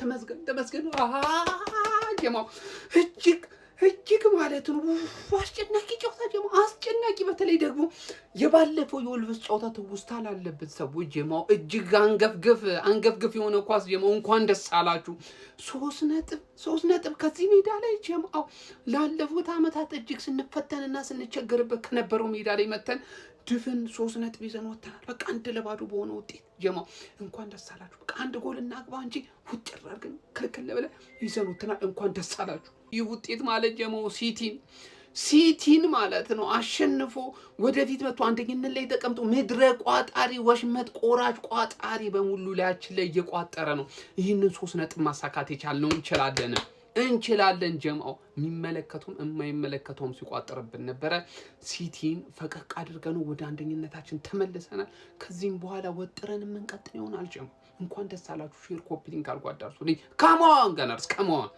ተመስገን ጀማው እጅግ ማለት ነው አስጨናቂ ጨዋታ ጀማው አስጨናቂ በተለይ ደግሞ የባለፈው የወልቭስ ጨዋታ ትውስታ ላለበት ሰዎች ጀማው እጅግ አንገፍግፍ የሆነ ኳስ ጀማው እንኳን ደስ አላችሁ 3 ነጥብ ከዚህ ሜዳ ላይ ጀማው ላለፉት አመታት እጅግ ስንፈተንና ስንቸገርበት ከነበረው ሜዳ ላይ መተን ድፍን 3 ነጥብ ይዘን ወጥተናል በቃ 1-2 በሆነ ውጤት ጀማው እንኳን ደስ አላችሁ በቃ 1 ጎል እናግባ እንጂ ውጭ አድርገን ክልክል ብለ ይዘን ወጥተናል እንኳን ደስ አላችሁ ይህ ውጤት ማለት ጀማው ሲቲን ማለት ነው አሸንፎ ወደፊት መጥቶ አንደኝነት ላይ ተቀምጦ ምድረ ቋጣሪ ወሽመጥ ቆራጭ ቋጣሪ በሙሉ ላያችን ላይ እየቋጠረ ነው ይህንን 3 ነጥብ ማሳካት የቻልነው እንችላለን ጀማው የሚመለከቱም የማይመለከቱም ሲቋጠርብን ነበር ሲቲን ፈቀቅ አድርገን ወደ አንደኝነታችን ተመልሰናል ከዚህም በኋላ ወጥረን የምንቀጥል ይሆናል ጀማው እንኳን ደስ አላችሁ ሼር ኮፒ ሊንክ አድርጉ አዳርሱልኝ ካሞን ጋናርስ ካሞን